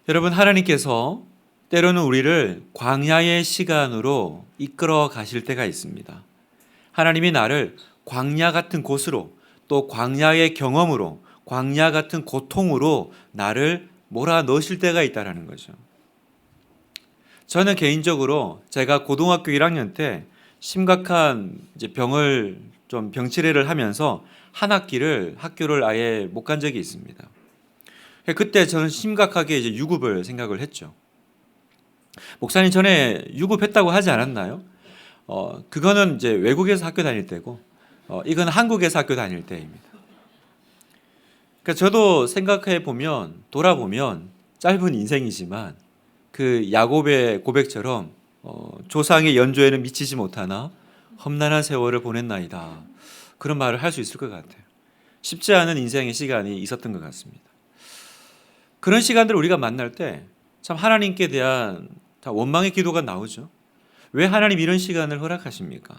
여러분, 하나님께서 때로는 우리를 광야의 시간으로 이끌어 가실 때가 있습니다. 하나님이 나를 광야 같은 곳으로, 또 광야의 경험으로, 광야 같은 고통으로 나를 몰아넣으실 때가 있다는 거죠. 저는 개인적으로 제가 고등학교 1학년 때 심각한 병을 병치레를 하면서 한 학교를 아예 못 간 적이 있습니다. 그때 저는 심각하게 유급을 생각을 했죠. 목사님, 전에 유급했다고 하지 않았나요? 그거는 외국에서 학교 다닐 때고, 이건 한국에서 학교 다닐 때입니다. 그러니까 저도 생각해 보면, 돌아보면 짧은 인생이지만 그 야곱의 고백처럼 조상의 연조에는 미치지 못하나 험난한 세월을 보냈나이다, 그런 말을 할 수 있을 것 같아요. 쉽지 않은 인생의 시간이 있었던 것 같습니다. 그런 시간들을 우리가 만날 때 참 하나님께 대한 원망의 기도가 나오죠. 왜 하나님 이런 시간을 허락하십니까?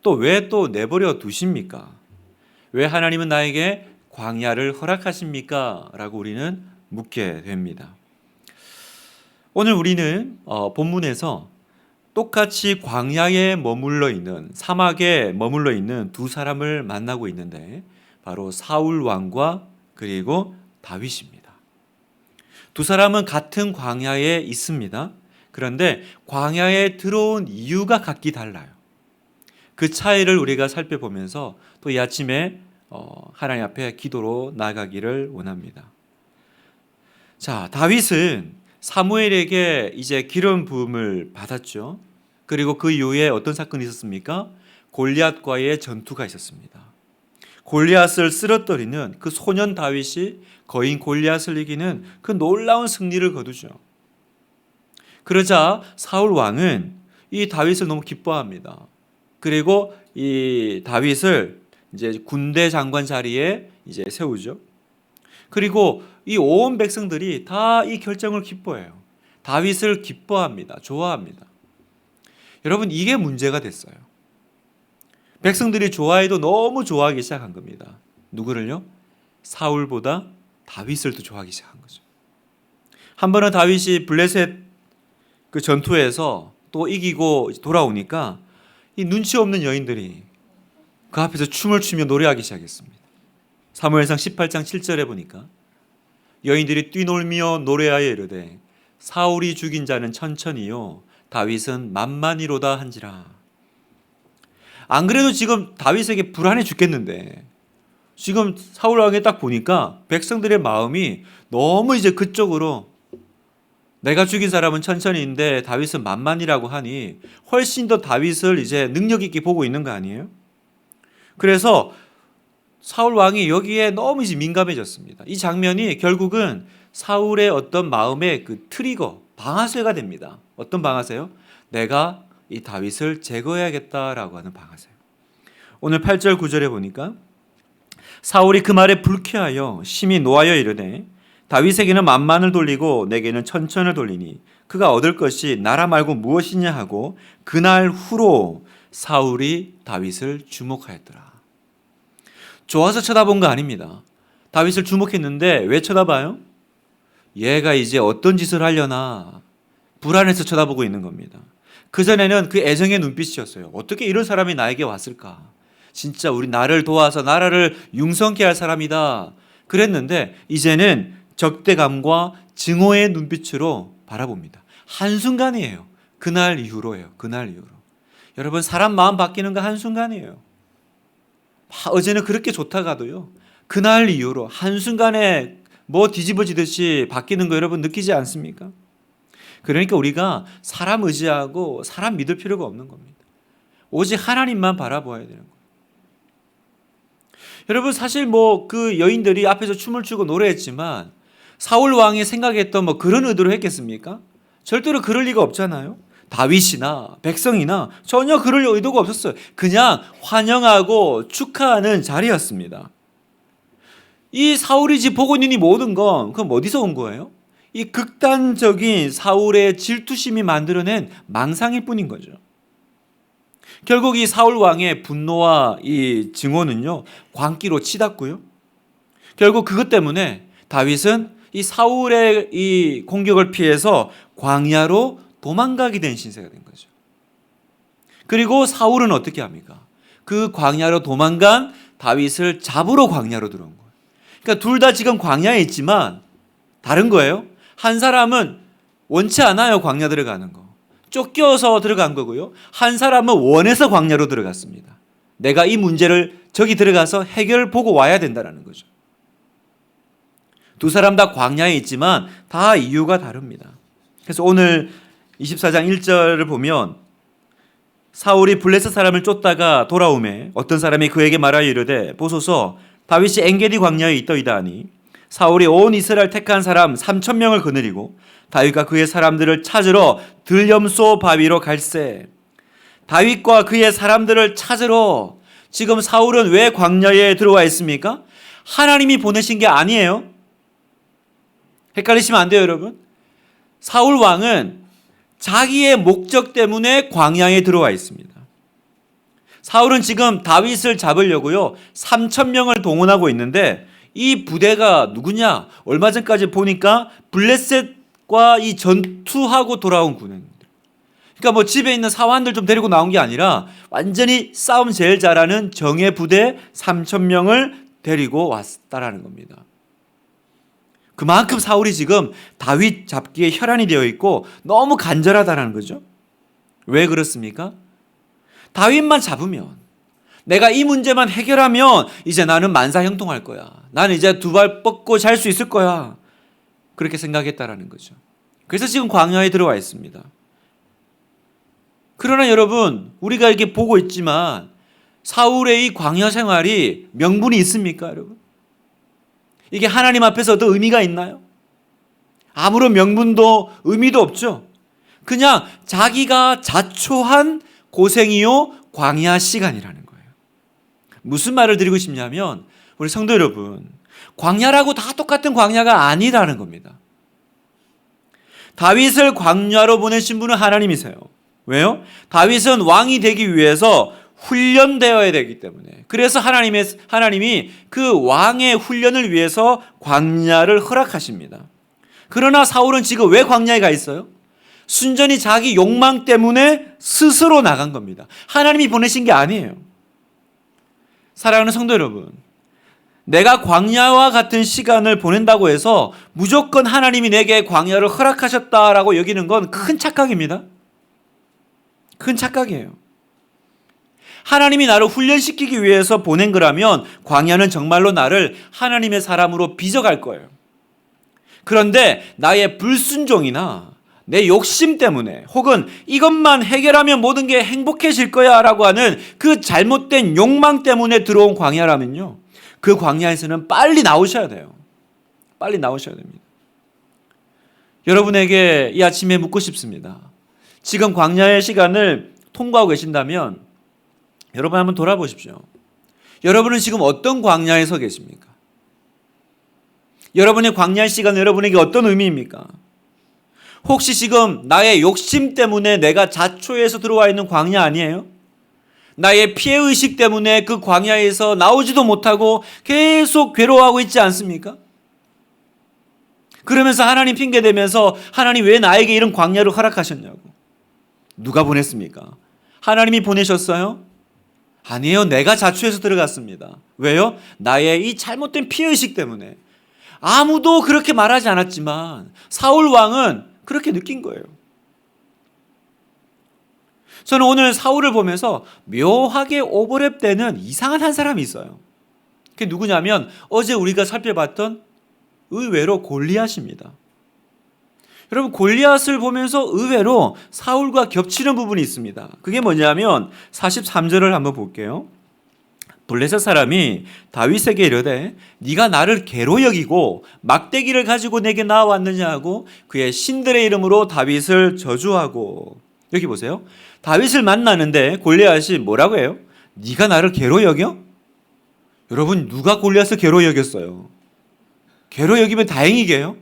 또 왜 또 내버려 두십니까? 왜 하나님은 나에게 광야를 허락하십니까? 라고 우리는 묻게 됩니다. 오늘 우리는 본문에서 똑같이 광야에 머물러 있는, 사막에 머물러 있는 두 사람을 만나고 있는데, 바로 사울 왕과 그리고 다윗입니다. 두 사람은 같은 광야에 있습니다. 그런데 광야에 들어온 이유가 각기 달라요. 그 차이를 우리가 살펴보면서 또 이 아침에 하나님 앞에 기도로 나아가기를 원합니다. 자, 다윗은 사무엘에게 이제 기름 부음을 받았죠. 그리고 그 이후에 어떤 사건이 있었습니까? 골리앗과의 전투가 있었습니다. 골리앗을 쓰러뜨리는 그 소년 다윗이 거인 골리앗을 이기는 그 놀라운 승리를 거두죠. 그러자 사울 왕은 이 다윗을 너무 기뻐합니다. 그리고 이 다윗을 이제 군대 장관 자리에 이제 세우죠. 그리고 이 온 백성들이 다 이 결정을 기뻐해요. 다윗을 기뻐합니다. 좋아합니다. 여러분, 이게 문제가 됐어요. 백성들이 좋아해도 너무 좋아하기 시작한 겁니다. 누구를요? 사울보다 다윗을 더 좋아하기 시작한 거죠. 한 번은 다윗이 블레셋 그 전투에서 또 이기고 돌아오니까 이 눈치 없는 여인들이 그 앞에서 춤을 추며 노래하기 시작했습니다. 사무엘상 18장 7절에 보니까 여인들이 뛰놀며 노래하여 이르되 사울이 죽인 자는 천천히요 다윗은 만만히로다 한지라. 안 그래도 지금 다윗에게 불안해 죽겠는데 지금 사울 왕에 딱 보니까 백성들의 마음이 너무 이제 그쪽으로, 내가 죽인 사람은 천천히인데 다윗은 만만이라고 하니 훨씬 더 다윗을 이제 능력 있게 보고 있는 거 아니에요? 그래서 사울 왕이 여기에 너무 이제 민감해졌습니다. 이 장면이 결국은 사울의 어떤 마음의 그 트리거, 방아쇠가 됩니다. 어떤 방아쇠요? 내가 이 다윗을 제거해야겠다라고 하는 방아쇠. 오늘 8절 9절에 보니까 사울이 그 말에 불쾌하여 심히 노하여 이르되 다윗에게는 만만을 돌리고 내게는 천천을 돌리니 그가 얻을 것이 나라 말고 무엇이냐 하고 그날 후로 사울이 다윗을 주목하였더라. 좋아서 쳐다본 거 아닙니다. 다윗을 주목했는데 왜 쳐다봐요? 얘가 이제 어떤 짓을 하려나 불안해서 쳐다보고 있는 겁니다. 그전에는 그 애정의 눈빛이었어요. 어떻게 이런 사람이 나에게 왔을까? 진짜 우리 나를 도와서 나라를 융성케 할 사람이다, 그랬는데 이제는 적대감과 증오의 눈빛으로 바라봅니다. 한순간이에요. 그날 이후로예요. 그날 이후로. 여러분, 사람 마음 바뀌는 거 한순간이에요. 어제는 그렇게 좋다가도요, 그날 이후로 한순간에 뭐 뒤집어지듯이 바뀌는 거 여러분 느끼지 않습니까? 그러니까 우리가 사람 의지하고 사람 믿을 필요가 없는 겁니다. 오직 하나님만 바라보아야 되는 거예요. 여러분, 사실 뭐 그 여인들이 앞에서 춤을 추고 노래했지만 사울 왕이 생각했던 그런 의도로 했겠습니까? 절대로 그럴 리가 없잖아요. 다윗이나 백성이나 전혀 그럴 의도가 없었어요. 그냥 환영하고 축하하는 자리였습니다. 이 사울이 지금 보고 있는 이 모든 건 그럼 어디서 온 거예요? 이 극단적인 사울의 질투심이 만들어낸 망상일 뿐인 거죠. 결국 이 사울 왕의 분노와 이 증오는요, 광기로 치닫고요. 결국 그것 때문에 다윗은 이 사울의 이 공격을 피해서 광야로 도망가게 된 신세가 된 거죠. 그리고 사울은 어떻게 합니까? 그 광야로 도망간 다윗을 잡으러 광야로 들어온 거예요. 그러니까 둘 다 지금 광야에 있지만 다른 거예요. 한 사람은 원치 않아요, 광야 들어가는 거. 쫓겨서 들어간 거고요. 한 사람은 원해서 광야로 들어갔습니다. 내가 이 문제를 저기 들어가서 해결 보고 와야 된다는 거죠. 두 사람 다 광야에 있지만 다 이유가 다릅니다. 그래서 오늘 24장 1절을 보면 사울이 블레셋 사람을 쫓다가 돌아오매 어떤 사람이 그에게 말하여 이르되 보소서 다윗이 엔게디 광야에 있더이다 하니 사울이 온 이스라엘 택한 사람 3,000명을 거느리고 다윗과 그의 사람들을 찾으러 들염소 바위로 갈새. 다윗과 그의 사람들을 찾으러 지금 사울은 왜 광야에 들어와 있습니까? 하나님이 보내신 게 아니에요. 헷갈리시면 안 돼요, 여러분. 사울 왕은 자기의 목적 때문에 광야에 들어와 있습니다. 사울은 지금 다윗을 잡으려고요 3,000명을 동원하고 있는데 이 부대가 누구냐? 얼마 전까지 보니까 블레셋과 이 전투하고 돌아온 군인들. 그러니까 뭐 집에 있는 사환들 좀 데리고 나온 게 아니라 완전히 싸움 제일 잘하는 정예 부대 3,000명을 데리고 왔다라는 겁니다. 그만큼 사울이 지금 다윗 잡기에 혈안이 되어 있고 너무 간절하다는 거죠. 왜 그렇습니까? 다윗만 잡으면, 내가 이 문제만 해결하면 이제 나는 만사형통할 거야. 나는 이제 두 발 뻗고 잘 수 있을 거야. 그렇게 생각했다라는 거죠. 그래서 지금 광야에 들어와 있습니다. 그러나 여러분, 우리가 이렇게 보고 있지만 사울의 이 광야 생활이 명분이 있습니까, 여러분? 이게 하나님 앞에서도 의미가 있나요? 아무런 명분도 의미도 없죠. 그냥 자기가 자초한 고생이요 광야 시간이라는 거예요. 무슨 말을 드리고 싶냐면 우리 성도 여러분, 광야라고 다 똑같은 광야가 아니라는 겁니다. 다윗을 광야로 보내신 분은 하나님이세요. 왜요? 다윗은 왕이 되기 위해서 훈련되어야 되기 때문에. 그래서 하나님이 그 왕의 훈련을 위해서 광야를 허락하십니다. 그러나 사울은 지금 왜 광야에 가 있어요? 순전히 자기 욕망 때문에 스스로 나간 겁니다. 하나님이 보내신 게 아니에요. 사랑하는 성도 여러분, 내가 광야와 같은 시간을 보낸다고 해서 무조건 하나님이 내게 광야를 허락하셨다라고 여기는 건 큰 착각입니다. 큰 착각이에요. 하나님이 나를 훈련시키기 위해서 보낸 거라면 광야는 정말로 나를 하나님의 사람으로 빚어갈 거예요. 그런데 나의 불순종이나 내 욕심 때문에 혹은 이것만 해결하면 모든 게 행복해질 거야 라고 하는 그 잘못된 욕망 때문에 들어온 광야라면요, 그 광야에서는 빨리 나오셔야 돼요. 빨리 나오셔야 됩니다. 여러분에게 이 아침에 묻고 싶습니다. 지금 광야의 시간을 통과하고 계신다면 여러분 한번 돌아보십시오. 여러분은 지금 어떤 광야에 서 계십니까? 여러분의 광야의 시간은 여러분에게 어떤 의미입니까? 혹시 지금 나의 욕심 때문에 내가 자초해서 들어와 있는 광야 아니에요? 나의 피해의식 때문에 그 광야에서 나오지도 못하고 계속 괴로워하고 있지 않습니까? 그러면서 하나님 핑계대면서 하나님 왜 나에게 이런 광야를 허락하셨냐고. 누가 보냈습니까? 하나님이 보내셨어요? 아니에요. 내가 자초해서 들어갔습니다. 왜요? 나의 이 잘못된 피해의식 때문에. 아무도 그렇게 말하지 않았지만 사울 왕은 그렇게 느낀 거예요. 저는 오늘 사울을 보면서 묘하게 오버랩되는 이상한 한 사람이 있어요. 그게 누구냐면 어제 우리가 살펴봤던 의외로 골리앗입니다. 여러분, 골리앗을 보면서 의외로 사울과 겹치는 부분이 있습니다. 그게 뭐냐면 43절을 한번 볼게요. 블레셋 사람이 다윗에게 이르되 네가 나를 개로 여기고 막대기를 가지고 내게 나왔느냐 하고 그의 신들의 이름으로 다윗을 저주하고. 여기 보세요. 다윗을 만나는데 골리앗이 뭐라고 해요? 네가 나를 개로 여겨? 여러분, 누가 골리앗을 개로 여겼어요? 개로 여기면 다행이게요?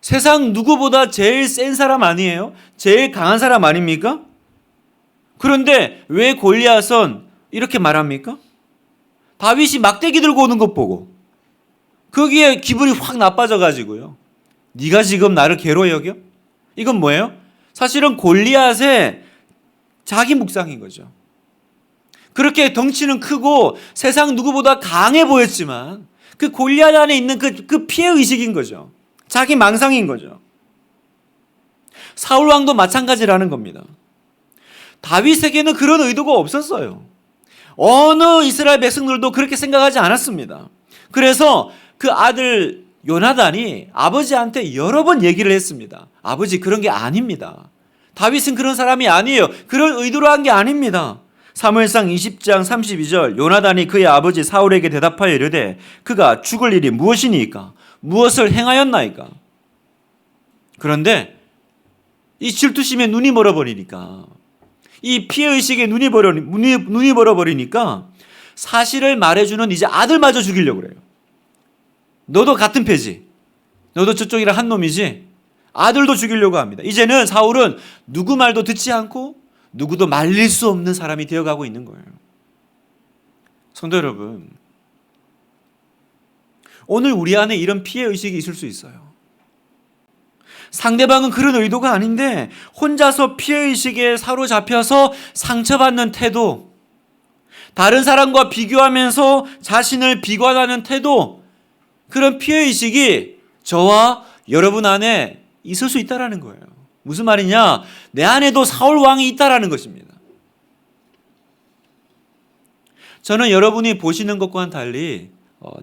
세상 누구보다 제일 센 사람 아니에요? 제일 강한 사람 아닙니까? 그런데 왜 골리앗은 이렇게 말합니까? 다윗이 막대기 들고 오는 것 보고 거기에 기분이 확 나빠져 가지고요. 네가 지금 나를 개로 여겨? 이건 뭐예요? 사실은 골리앗의 자기 묵상인 거죠. 그렇게 덩치는 크고 세상 누구보다 강해 보였지만 그 골리앗 안에 있는 그 피해 의식인 거죠. 자기 망상인 거죠. 사울 왕도 마찬가지라는 겁니다. 다윗에게는 그런 의도가 없었어요. 어느 이스라엘 백성들도 그렇게 생각하지 않았습니다. 그래서 그 아들 요나단이 아버지한테 여러 번 얘기를 했습니다. 아버지, 그런 게 아닙니다. 다윗은 그런 사람이 아니에요. 그런 의도로 한 게 아닙니다. 사무엘상 20장 32절, 요나단이 그의 아버지 사울에게 대답하여 이르되 그가 죽을 일이 무엇이니까? 무엇을 행하였나이까? 그런데 이 질투심에 눈이 멀어버리니까, 이 피해의식에 눈이 멀어버리니까 사실을 말해주는 이제 아들마저 죽이려고 그래요. 너도 같은 패지. 너도 저쪽이랑 한 놈이지. 아들도 죽이려고 합니다. 이제는 사울은 누구 말도 듣지 않고 누구도 말릴 수 없는 사람이 되어가고 있는 거예요. 성도 여러분, 오늘 우리 안에 이런 피해의식이 있을 수 있어요. 상대방은 그런 의도가 아닌데 혼자서 피해의식에 사로잡혀서 상처받는 태도, 다른 사람과 비교하면서 자신을 비관하는 태도, 그런 피해의식이 저와 여러분 안에 있을 수 있다는 거예요. 무슨 말이냐? 내 안에도 사울 왕이 있다는 것입니다. 저는 여러분이 보시는 것과는 달리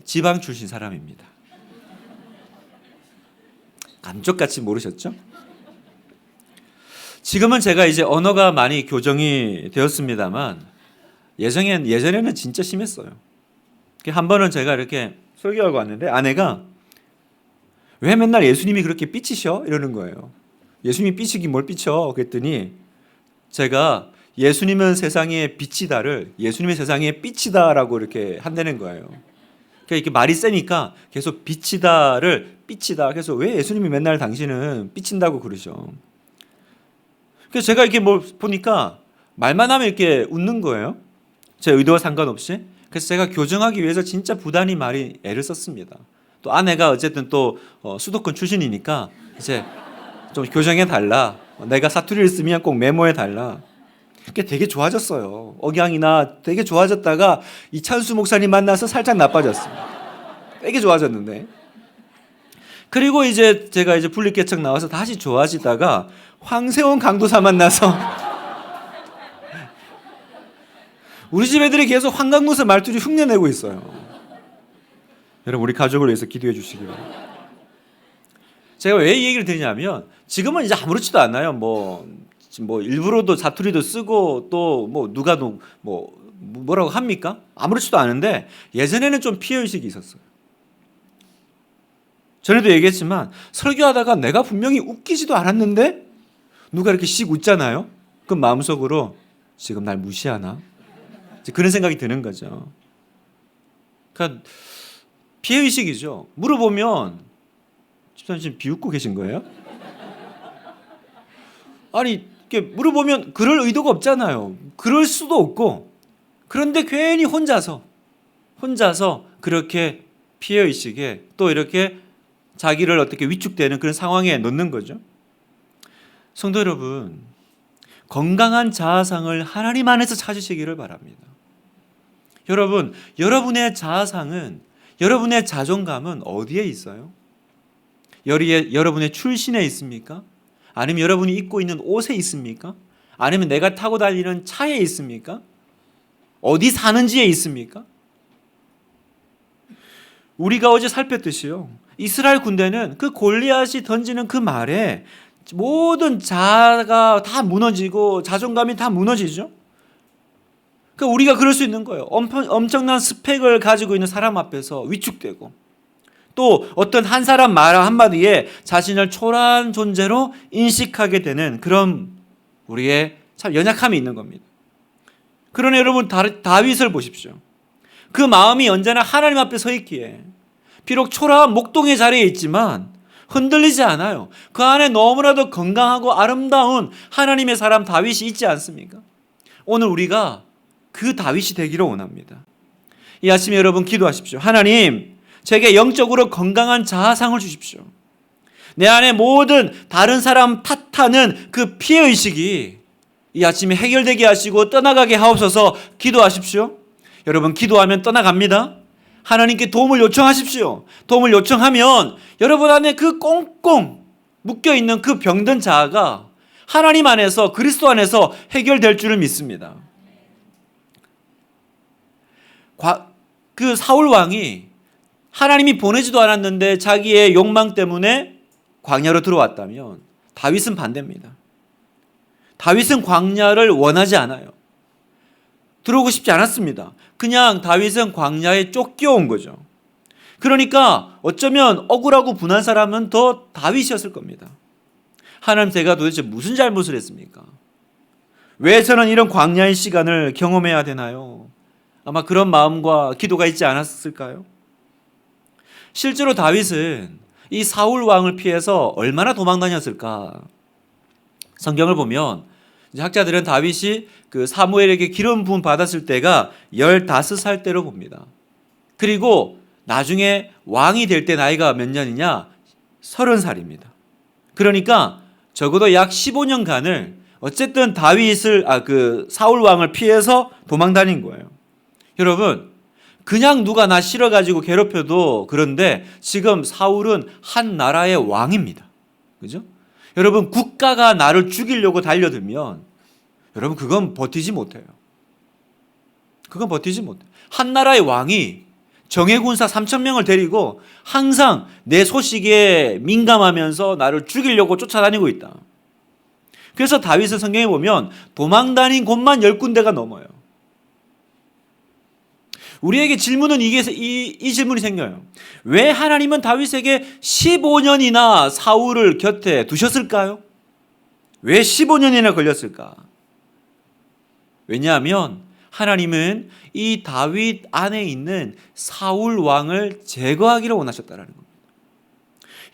지방 출신 사람입니다. 감쪽같이 모르셨죠? 지금은 제가 이제 언어가 많이 교정이 되었습니다만 예전에는 진짜 심했어요. 한 번은 제가 이렇게 설교하고 왔는데 아내가 왜 맨날 예수님이 그렇게 삐치셔? 이러는 거예요. 예수님이 삐치기 뭘 삐쳐? 그랬더니 제가 예수님은 세상의 빛이다를 예수님의 세상에 삐치다라고 이렇게 한다는 거예요. 그러니까 이렇게 말이 세니까 계속 빛이다를 삐치다. 그래서 왜 예수님이 맨날 당신은 삐친다고 그러셔? 그래서 제가 이렇게 뭘 보니까 말만 하면 이렇게 웃는 거예요. 제 의도와 상관없이. 그래서 제가 교정하기 위해서 진짜 부단히 많이 애를 썼습니다. 또 아내가 어쨌든 또 수도권 출신이니까 이제 좀 교정해 달라. 내가 사투리를 쓰면 꼭 메모해 달라. 그게 되게 좋아졌어요. 억양이나 되게 좋아졌다가 이찬수 목사님 만나서 살짝 나빠졌습니다. 되게 좋아졌는데. 그리고 이제 제가 이제 분립개척 나와서 다시 좋아지다가 황세원 강도사 만나서 우리 집 애들이 계속 황강무사 말투를 흉내내고 있어요. 여러분, 우리 가족을 위해서 기도해 주시기 바랍니다. 제가 왜 이 얘기를 드리냐면 지금은 이제 아무렇지도 않아요. 뭐 일부러도 사투리도 쓰고 또 뭐 누가 뭐라고 합니까? 아무렇지도 않은데 예전에는 좀 피해의식이 있었어요. 전에도 얘기했지만 설교하다가 내가 분명히 웃기지도 않았는데 누가 이렇게 씩 웃잖아요. 그럼 마음속으로 지금 날 무시하나? 그런 생각이 드는 거죠. 그러니까 피해의식이죠. 물어보면 집사님 지금 비웃고 계신 거예요? 아니 이렇게 물어보면 그럴 의도가 없잖아요. 그럴 수도 없고. 그런데 괜히 혼자서 그렇게 피해의식에 또 이렇게 자기를 어떻게 위축되는 그런 상황에 놓는 거죠. 성도 여러분, 건강한 자아상을 하나님 안에서 찾으시기를 바랍니다. 여러분, 여러분의 자아상은, 여러분의 자존감은 어디에 있어요? 여러분의 출신에 있습니까? 아니면 여러분이 입고 있는 옷에 있습니까? 아니면 내가 타고 다니는 차에 있습니까? 어디 사는지에 있습니까? 우리가 어제 살폈듯이요, 이스라엘 군대는 그 골리앗이 던지는 그 말에 모든 자아가 다 무너지고 자존감이 다 무너지죠. 그러니까 우리가 그럴 수 있는 거예요. 엄청난 스펙을 가지고 있는 사람 앞에서 위축되고 또 어떤 한 사람 말 한마디에 자신을 초라한 존재로 인식하게 되는 그런 우리의 참 연약함이 있는 겁니다. 그러나 여러분, 다윗을 보십시오. 그 마음이 언제나 하나님 앞에 서 있기에 비록 초라한 목동의 자리에 있지만 흔들리지 않아요. 그 안에 너무나도 건강하고 아름다운 하나님의 사람 다윗이 있지 않습니까? 오늘 우리가 그 다윗이 되기를 원합니다. 이 아침에 여러분 기도하십시오. 하나님, 제게 영적으로 건강한 자아상을 주십시오. 내 안에 모든 다른 사람 탓하는 그 피해의식이 이 아침에 해결되게 하시고 떠나가게 하옵소서. 기도하십시오. 여러분, 기도하면 떠나갑니다. 하나님께 도움을 요청하십시오. 도움을 요청하면 여러분 안에 그 꽁꽁 묶여있는 그 병든 자아가 하나님 안에서, 그리스도 안에서 해결될 줄을 믿습니다. 그 사울 왕이 하나님이 보내지도 않았는데 자기의 욕망 때문에 광야로 들어왔다면 다윗은 반대입니다. 다윗은 광야를 원하지 않아요. 들어오고 싶지 않았습니다. 그냥 다윗은 광야에 쫓겨온 거죠. 그러니까 어쩌면 억울하고 분한 사람은 더 다윗이었을 겁니다. 하나님, 제가 도대체 무슨 잘못을 했습니까? 왜 저는 이런 광야의 시간을 경험해야 되나요? 아마 그런 마음과 기도가 있지 않았을까요? 실제로 다윗은 이 사울 왕을 피해서 얼마나 도망다녔을까? 성경을 보면 학자들은 다윗이 그 사무엘에게 기름 부음 받았을 때가 15살 때로 봅니다. 그리고 나중에 왕이 될 때 나이가 몇 년이냐? 30살입니다. 그러니까 적어도 약 15년간을 어쨌든 사울 왕을 피해서 도망다닌 거예요. 여러분, 그냥 누가 나 싫어가지고 괴롭혀도 그런데 지금 사울은 한 나라의 왕입니다. 그죠? 여러분, 국가가 나를 죽이려고 달려들면 여러분, 그건 버티지 못해요. 그건 버티지 못해요. 한 나라의 왕이 정예군사 3,000명을 데리고 항상 내 소식에 민감하면서 나를 죽이려고 쫓아다니고 있다. 그래서 다윗은 성경에 보면 도망다닌 곳만 10군데가 넘어요. 우리에게 질문은 이 질문이 생겨요. 왜 하나님은 다윗에게 15년이나 사울을 곁에 두셨을까요? 왜 15년이나 걸렸을까? 왜냐하면 하나님은 이 다윗 안에 있는 사울 왕을 제거하기를 원하셨다는 겁니다.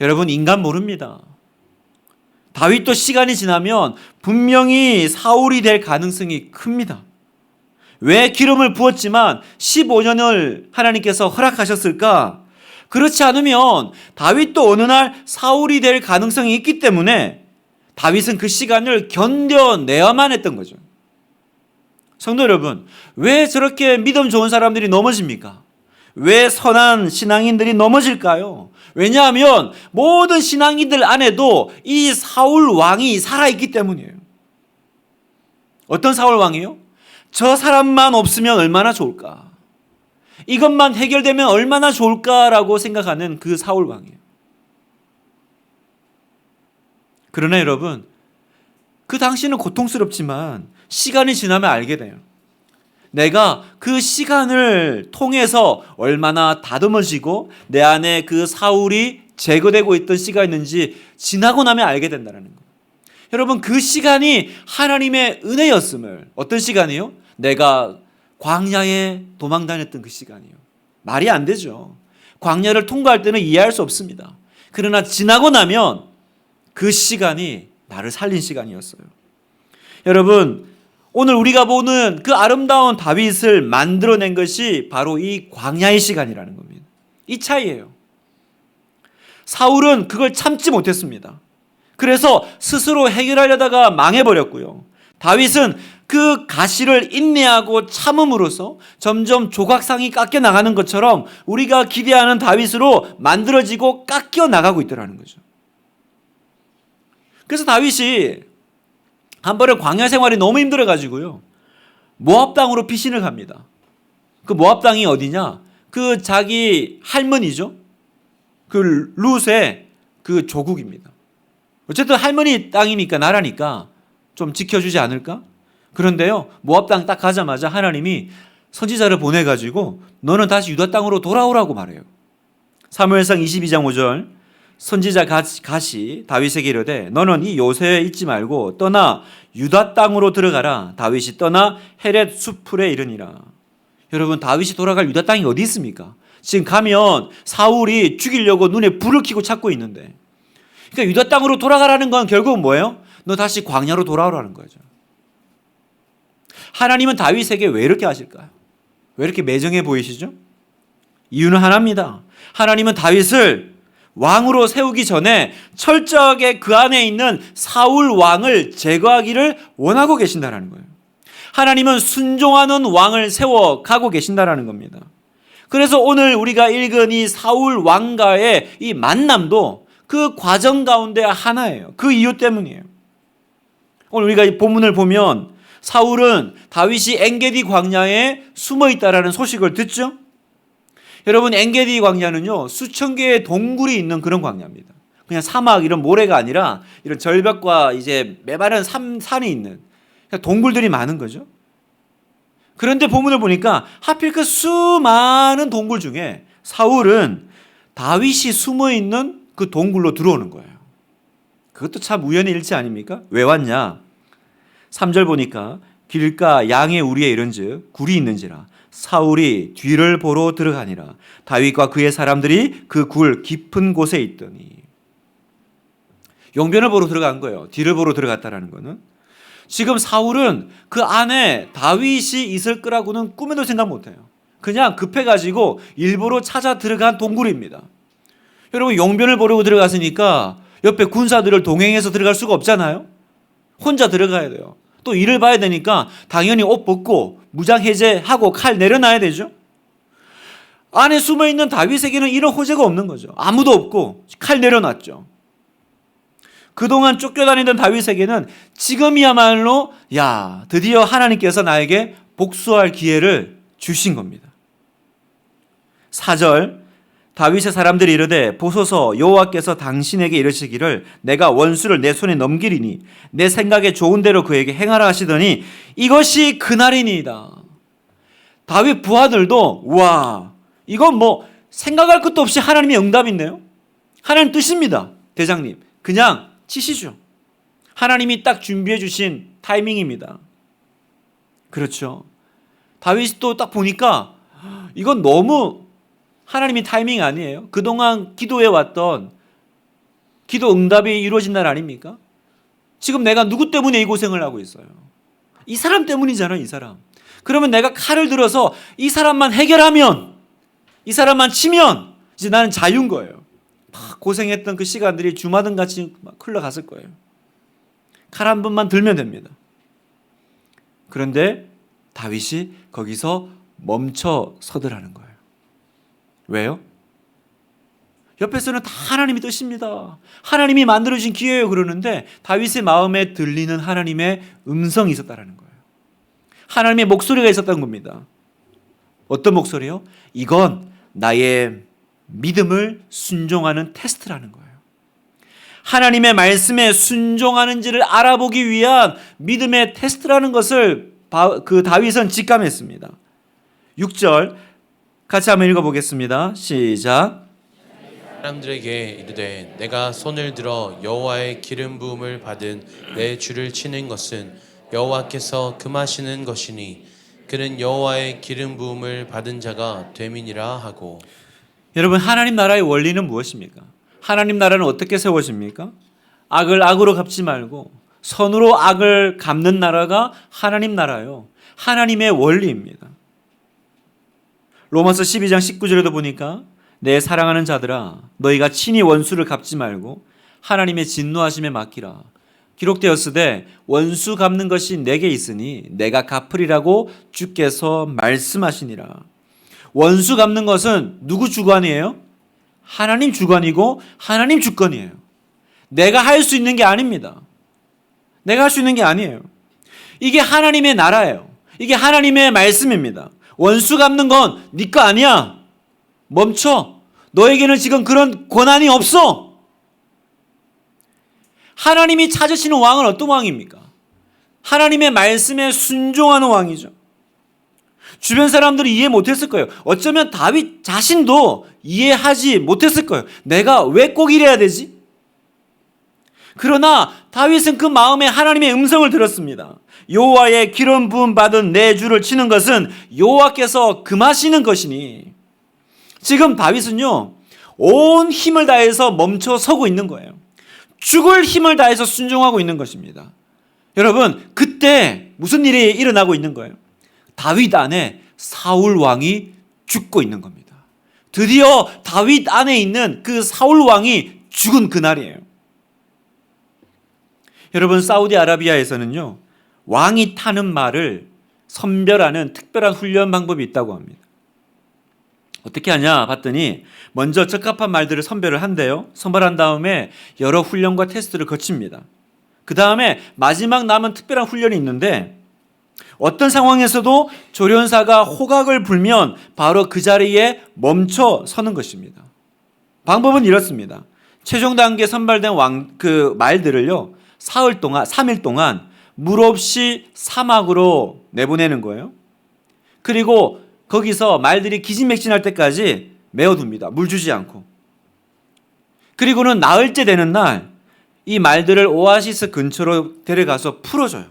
여러분, 인간 모릅니다. 다윗도 시간이 지나면 분명히 사울이 될 가능성이 큽니다. 왜 기름을 부었지만 15년을 하나님께서 허락하셨을까? 그렇지 않으면 다윗도 어느 날 사울이 될 가능성이 있기 때문에 다윗은 그 시간을 견뎌내야만 했던 거죠. 성도 여러분, 왜 저렇게 믿음 좋은 사람들이 넘어집니까? 왜 선한 신앙인들이 넘어질까요? 왜냐하면 모든 신앙인들 안에도 이 사울 왕이 살아있기 때문이에요. 어떤 사울 왕이요? 저 사람만 없으면 얼마나 좋을까? 이것만 해결되면 얼마나 좋을까라고 생각하는 그 사울 왕이에요. 그러나 여러분, 그 당시는 고통스럽지만 시간이 지나면 알게 돼요. 내가 그 시간을 통해서 얼마나 다듬어지고 내 안에 그 사울이 제거되고 있던 시가 있는지 지나고 나면 알게 된다는 거예요. 여러분, 그 시간이 하나님의 은혜였음을, 어떤 시간이요? 내가 광야에 도망다녔던 그 시간이요. 말이 안 되죠. 광야를 통과할 때는 이해할 수 없습니다. 그러나 지나고 나면 그 시간이 나를 살린 시간이었어요. 여러분, 오늘 우리가 보는 그 아름다운 다윗을 만들어낸 것이 바로 이 광야의 시간이라는 겁니다. 이 차이예요. 사울은 그걸 참지 못했습니다. 그래서 스스로 해결하려다가 망해버렸고요. 다윗은 그 가시를 인내하고 참음으로써 점점 조각상이 깎여 나가는 것처럼 우리가 기대하는 다윗으로 만들어지고 깎여 나가고 있더라는 거죠. 그래서 다윗이 한 번은 광야 생활이 너무 힘들어가지고요, 모압 땅으로 피신을 갑니다. 그 모압 땅이 어디냐? 그 자기 할머니죠. 그 룻의 그 조국입니다. 어쨌든 할머니 땅이니까, 나라니까 좀 지켜주지 않을까? 그런데요, 모압 땅 딱 가자마자 하나님이 선지자를 보내가지고 너는 다시 유다 땅으로 돌아오라고 말해요. 사무엘상 22장 5절, 선지자 갓이 다윗에게 이르되 너는 이 요새에 있지 말고 떠나 유다 땅으로 들어가라. 다윗이 떠나 헤렛 수풀에 이르니라. 여러분, 다윗이 돌아갈 유다 땅이 어디 있습니까? 지금 가면 사울이 죽이려고 눈에 불을 켜고 찾고 있는데, 그러니까 유다 땅으로 돌아가라는 건 결국은 뭐예요? 너 다시 광야로 돌아오라는 거죠. 하나님은 다윗에게 왜 이렇게 하실까요? 왜 이렇게 매정해 보이시죠? 이유는 하나입니다. 하나님은 다윗을 왕으로 세우기 전에 철저하게 그 안에 있는 사울 왕을 제거하기를 원하고 계신다라는 거예요. 하나님은 순종하는 왕을 세워 가고 계신다라는 겁니다. 그래서 오늘 우리가 읽은 이 사울 왕과의 이 만남도 그 과정 가운데 하나예요. 그 이유 때문이에요. 오늘 우리가 이 본문을 보면 사울은 다윗이 엔게디 광야에 숨어 있다라는 소식을 듣죠. 여러분, 엔게디 광야는요, 수천 개의 동굴이 있는 그런 광야입니다. 그냥 사막 이런 모래가 아니라 이런 절벽과 이제 메마른 산이 있는 동굴들이 많은 거죠. 그런데 본문을 보니까 하필 그 수많은 동굴 중에 사울은 다윗이 숨어 있는 그 동굴로 들어오는 거예요. 그것도 참 우연의 일치 아닙니까? 왜 왔냐? 3절 보니까 길가 양의 우리에 이른즉 굴이 있는지라 사울이 뒤를 보러 들어가니라. 다윗과 그의 사람들이 그 굴 깊은 곳에 있더니. 용변을 보러 들어간 거예요. 뒤를 보러 들어갔다라는 거는. 지금 사울은 그 안에 다윗이 있을 거라고는 꿈에도 생각 못해요. 그냥 급해가지고 일부러 찾아 들어간 동굴입니다. 여러분, 용변을 보려고 들어갔으니까 옆에 군사들을 동행해서 들어갈 수가 없잖아요. 혼자 들어가야 돼요. 또 일을 봐야 되니까 당연히 옷 벗고 무장 해제하고 칼 내려놔야 되죠. 안에 숨어있는 다윗에게는 이런 호재가 없는 거죠. 아무도 없고 칼 내려놨죠. 그동안 쫓겨다니던 다윗에게는 지금이야말로 드디어 하나님께서 나에게 복수할 기회를 주신 겁니다. 4절 다윗의 사람들이 이르되 보소서 여호와께서 당신에게 이르시기를 내가 원수를 내 손에 넘기리니 내 생각에 좋은 대로 그에게 행하라 하시더니 이것이 그날이니이다. 다윗 부하들도 이건 뭐 생각할 것도 없이 하나님의 응답인데요. 하나님 뜻입니다. 대장님 그냥 치시죠. 하나님이 딱 준비해 주신 타이밍입니다. 그렇죠. 다윗이 또 딱 보니까 이건 너무 하나님이 타이밍 아니에요? 그동안 기도해 왔던 기도 응답이 이루어진 날 아닙니까? 지금 내가 누구 때문에 이 고생을 하고 있어요? 이 사람 때문이잖아요, 이 사람. 그러면 내가 칼을 들어서 이 사람만 해결하면, 이 사람만 치면 이제 나는 자유인 거예요. 막 고생했던 그 시간들이 주마등같이 막 흘러갔을 거예요. 칼 한 번만 들면 됩니다. 그런데 다윗이 거기서 멈춰 서더라는 거예요. 왜요? 옆에서는 다 하나님의 뜻입니다. 하나님이 만들어진 기회예요 그러는데 다윗의 마음에 들리는 하나님의 음성이 있었다는 거예요. 하나님의 목소리가 있었던 겁니다. 어떤 목소리요? 이건 나의 믿음을 순종하는 테스트라는 거예요. 하나님의 말씀에 순종하는지를 알아보기 위한 믿음의 테스트라는 것을 그 다윗은 직감했습니다. 6절 같이 한번 읽어보겠습니다. 시작. 사람들에게 이르되 내가 손을 들어 여호와의 기름 부음을 받은 내 주를 치는 것은 여호와께서 금하시는 것이니 그는 여호와의 기름 부음을 받은 자가 됨이니라 하고. 여러분, 하나님 나라의 원리는 무엇입니까? 하나님 나라는 어떻게 세워집니까? 악을 악으로 갚지 말고 선으로 악을 갚는 나라가 하나님 나라요. 하나님의 원리입니다. 로마서 12장 19절에도 보니까 내 사랑하는 자들아 너희가 친히 원수를 갚지 말고 하나님의 진노하심에 맡기라. 기록되었으되 원수 갚는 것이 내게 있으니 내가 갚으리라고 주께서 말씀하시니라. 원수 갚는 것은 누구 주관이에요? 하나님 주관이고 하나님 주권이에요. 내가 할 수 있는 게 아닙니다. 내가 할 수 있는 게 아니에요. 이게 하나님의 나라예요. 이게 하나님의 말씀입니다. 원수 갚는 건 네 거 아니야. 멈춰. 너에게는 지금 그런 권한이 없어. 하나님이 찾으시는 왕은 어떤 왕입니까? 하나님의 말씀에 순종하는 왕이죠. 주변 사람들이 이해 못했을 거예요. 어쩌면 다윗 자신도 이해하지 못했을 거예요. 내가 왜 꼭 이래야 되지? 그러나 다윗은 그 마음에 하나님의 음성을 들었습니다. 여호와의 기름 부음 받은 내 주를 치는 것은 여호와께서 금하시는 것이니. 지금 다윗은요 온 힘을 다해서 멈춰 서고 있는 거예요. 죽을 힘을 다해서 순종하고 있는 것입니다. 여러분, 그때 무슨 일이 일어나고 있는 거예요? 다윗 안에 사울 왕이 죽고 있는 겁니다. 드디어 다윗 안에 있는 그 사울 왕이 죽은 그날이에요. 여러분, 사우디아라비아에서는요, 왕이 타는 말을 선별하는 특별한 훈련 방법이 있다고 합니다. 어떻게 하냐 봤더니 먼저 적합한 말들을 선별을 한대요. 선별한 다음에 여러 훈련과 테스트를 거칩니다. 그 다음에 마지막 남은 특별한 훈련이 있는데, 어떤 상황에서도 조련사가 호각을 불면 바로 그 자리에 멈춰 서는 것입니다. 방법은 이렇습니다. 최종 단계 선발된 그 말들을요, 3일 동안 물 없이 사막으로 내보내는 거예요. 그리고 거기서 말들이 기진맥진할 때까지 메어둡니다. 물 주지 않고. 그리고는 나흘째 되는 날 이 말들을 오아시스 근처로 데려가서 풀어줘요.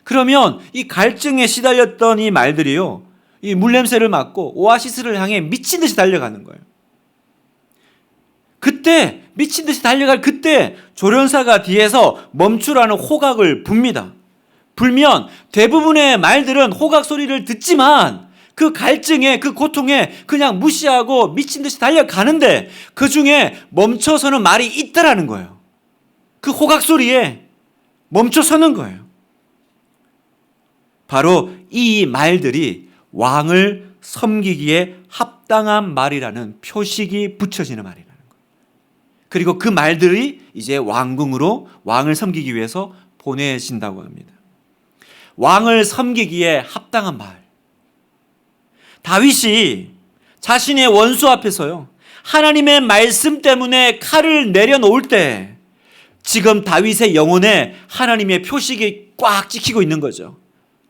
그러면 이 갈증에 시달렸던 이 말들이요, 이 물냄새를 맡고 오아시스를 향해 미친 듯이 달려가는 거예요. 그때 미친 듯이 달려갈 그때 조련사가 뒤에서 멈추라는 호각을 붑니다. 불면 대부분의 말들은 호각 소리를 듣지만 그 갈증에, 그 고통에 그냥 무시하고 미친 듯이 달려가는데 그 중에 멈춰서는 말이 있다라는 거예요. 그 호각 소리에 멈춰서는 거예요. 바로 이 말들이 왕을 섬기기에 합당한 말이라는 표식이 붙여지는 말이라는 거예요. 그리고 그 말들이 이제 왕궁으로 왕을 섬기기 위해서 보내진다고 합니다. 왕을 섬기기에 합당한 말. 다윗이 자신의 원수 앞에서요, 하나님의 말씀 때문에 칼을 내려놓을 때 지금 다윗의 영혼에 하나님의 표식이 꽉 찍히고 있는 거죠.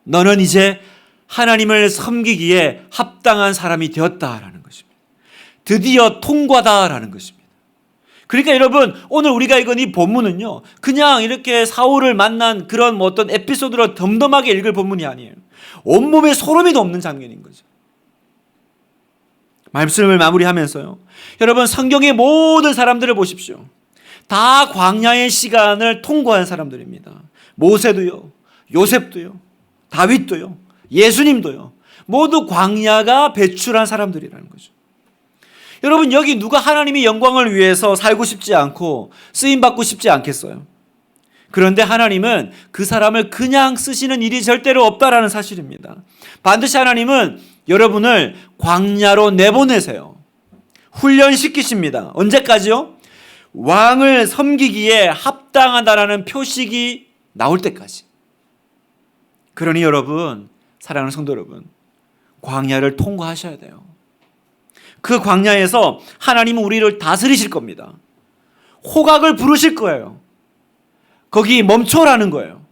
너는 이제 하나님을 섬기기에 합당한 사람이 되었다라는 것입니다. 드디어 통과다라는 것입니다. 그러니까 여러분, 오늘 우리가 읽은 이 본문은요, 그냥 이렇게 사울을 만난 그런 어떤 에피소드로 덤덤하게 읽을 본문이 아니에요. 온몸에 소름이 돋는 장면인 거죠. 말씀을 마무리하면서요, 여러분, 성경의 모든 사람들을 보십시오. 다 광야의 시간을 통과한 사람들입니다. 모세도요, 요셉도요, 다윗도요, 예수님도요, 모두 광야가 배출한 사람들이라는 거죠. 여러분, 여기 누가 하나님의 영광을 위해서 살고 싶지 않고 쓰임받고 싶지 않겠어요? 그런데 하나님은 그 사람을 그냥 쓰시는 일이 절대로 없다라는 사실입니다. 반드시 하나님은 여러분을 광야로 내보내세요. 훈련시키십니다. 언제까지요? 왕을 섬기기에 합당하다라는 표식이 나올 때까지. 그러니 여러분, 사랑하는 성도 여러분, 광야를 통과하셔야 돼요. 그 광야에서 하나님은 우리를 다스리실 겁니다. 호각을 부르실 거예요. 거기 멈춰라는 거예요.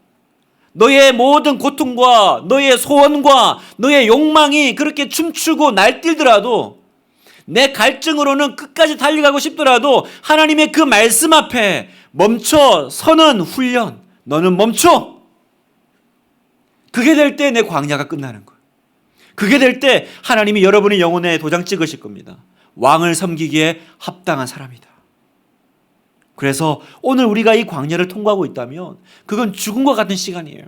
너의 모든 고통과 너의 소원과 너의 욕망이 그렇게 춤추고 날뛰더라도, 내 갈증으로는 끝까지 달려가고 싶더라도 하나님의 그 말씀 앞에 멈춰 서는 훈련, 너는 멈춰. 그게 될 때 내 광야가 끝나는 거예요. 그게 될 때 하나님이 여러분의 영혼에 도장 찍으실 겁니다. 왕을 섬기기에 합당한 사람이다. 그래서 오늘 우리가 이 광야를 통과하고 있다면 그건 죽음과 같은 시간이에요.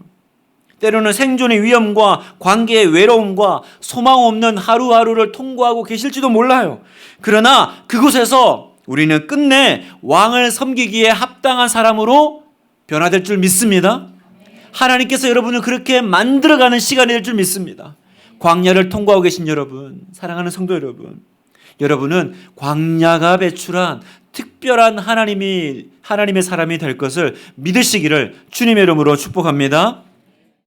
때로는 생존의 위험과 관계의 외로움과 소망 없는 하루하루를 통과하고 계실지도 몰라요. 그러나 그곳에서 우리는 끝내 왕을 섬기기에 합당한 사람으로 변화될 줄 믿습니다. 하나님께서 여러분을 그렇게 만들어가는 시간이 될 줄 믿습니다. 광야를 통과하고 계신 여러분, 사랑하는 성도 여러분, 여러분은 광야가 배출한 특별한 하나님의 사람이 될 것을 믿으시기를 주님의 이름으로 축복합니다.